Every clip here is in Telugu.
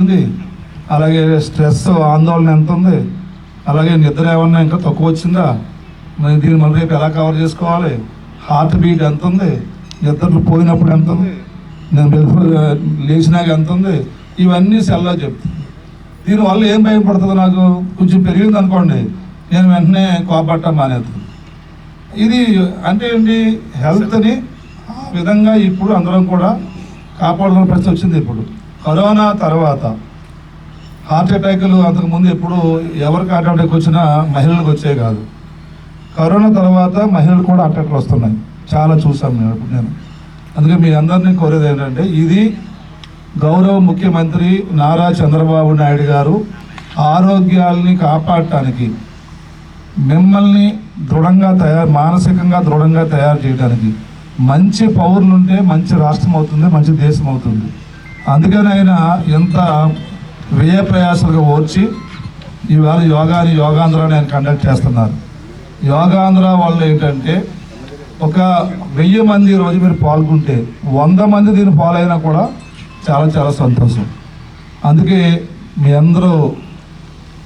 ఉంది, అలాగే స్ట్రెస్ ఆందోళన ఎంత ఉంది, అలాగే నిద్ర ఏమన్నా ఇంకా తక్కువ వచ్చిందా, మరి దీన్ని మళ్ళీ రేపు ఎలా కవర్ చేసుకోవాలి, హార్ట్ బీట్ ఎంత ఉంది, నిద్రలు పోయినప్పుడు ఎంత ఉంది, నేను లేచినాక ఎంత ఉంది, ఇవన్నీ సెల్లో చెప్తుంది. దీనివల్ల ఏం భయపడుతుంది, నాకు కొంచెం పెరిగింది అనుకోండి నేను వెంటనే కోపడటం మానేస్తుంది. ఇది అంటే ఏంటి, హెల్త్ని ఆ విధంగా ఇప్పుడు అందరం కూడా కాపాడుకునే పరిస్థితి వచ్చింది. ఇప్పుడు కరోనా తర్వాత హార్ట్ అటాక్లు అంతకుముందు ఎప్పుడు ఎవరికి హార్ట్ అటాక్ వచ్చినా మహిళలకు వచ్చే కాదు. కరోనా తర్వాత మహిళలు కూడా హార్ట్ అటాక్లు వస్తున్నాయి, చాలా చూసాం నేను. అందుకే మీ అందరినీ కోరేది ఏంటంటే, ఇది గౌరవ ముఖ్యమంత్రి నారా చంద్రబాబు నాయుడు గారు ఆరోగ్యాల్ని కాపాడటానికి, మిమ్మల్ని మానసికంగా దృఢంగా తయారు చేయడానికి, మంచి పౌరులుంటే మంచి రాష్ట్రం అవుతుంది, మంచి దేశం అవుతుంది. అందుకని ఆయన ఎంత వ్యయ ప్రయాసాలుగా ఓర్చి ఇవాళ యోగాంధ్రాన్ని ఆయన కండక్ట్ చేస్తున్నారు. యోగాంధ్ర వల్ల ఏంటంటే, ఒక 1000 మంది రోజు మీరు పాల్గొంటే 100 మంది దీన్ని ఫాలో అయినా కూడా చాలా చాలా సంతోషం. అందుకే మీ అందరూ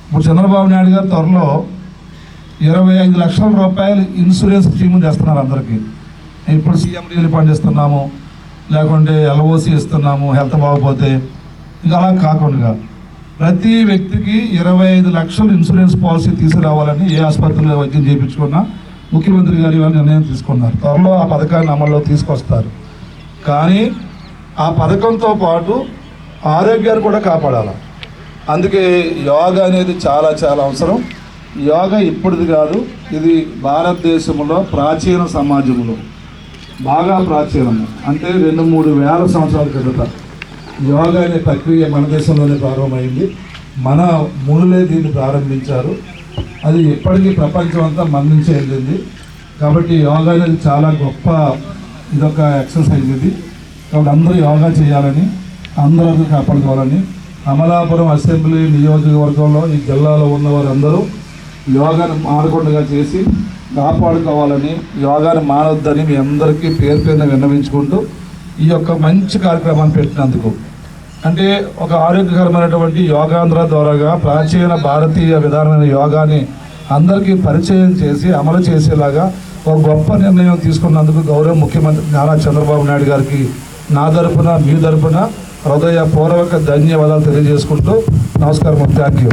ఇప్పుడు చంద్రబాబు నాయుడు గారు త్వరలో 25 లక్షల రూపాయలు ఇన్సూరెన్స్ స్కీమ్ చేస్తున్నారు అందరికీ. ఇప్పుడు సీఎం రిలీఫ్ ఫండ్ ఇస్తున్నాము, లేకుంటే ఎల్ఓసి ఇస్తున్నాము హెల్త్ బాగోపోతే. ఇంకా అలా కాకుండా ప్రతి వ్యక్తికి 25 లక్షలు ఇన్సూరెన్స్ పాలసీ తీసుకురావాలని ఏ ఆసుపత్రిలో వైద్యం చేయించుకున్నా ముఖ్యమంత్రి గారు ఇవాళ నిర్ణయం తీసుకున్నారు. త్వరలో ఆ పథకాన్ని అమల్లో తీసుకొస్తారు. కానీ ఆ పథకంతో పాటు ఆరోగ్యాన్ని కూడా కాపాడాలి. అందుకే యోగా అనేది చాలా చాలా అవసరం. యోగా ఇప్పటిది కాదు, ఇది భారతదేశంలో ప్రాచీన సమాజంలో బాగా ప్రాచీనం, అంటే 2-3 వేల సంవత్సరాల కిందట యోగా అనే ప్రక్రియ మన దేశంలోనే ప్రారంభమైంది. మన మునులే దీన్ని ప్రారంభించారు. అది ఇప్పటికీ ప్రపంచం అంతా మన నుంచే వెళ్ళింది. కాబట్టి యోగా అనేది చాలా గొప్ప ఇదొక ఎక్సర్సైజ్ ఇది. కాబట్టి అందరూ యోగా చేయాలని, అందరూ కాపాడుకోవాలని, అమలాపురం అసెంబ్లీ నియోజకవర్గంలో ఈ జిల్లాలో ఉన్న వారందరూ యోగాను మానకుండా చేసి కాపాడుకోవాలని, యోగాను మానొద్దని మీ అందరికీ పేరు పేరున విన్నవించుకుంటూ ఈ యొక్క మంచి కార్యక్రమాన్ని పెట్టినందుకు, అంటే ఒక ఆరోగ్యకరమైనటువంటి యోగాంధ్ర ద్వారాగా ప్రాచీన భారతీయ విధానమైన యోగాని అందరికీ పరిచయం చేసి అమలు చేసేలాగా ఒక గొప్ప నిర్ణయం తీసుకున్నందుకు గౌరవ ముఖ్యమంత్రి నారా చంద్రబాబు నాయుడు గారికి నా తరపున మీ తరపున హృదయపూర్వక ధన్యవాదాలు తెలియజేసుకుంటూ నమస్కారం. Thank you.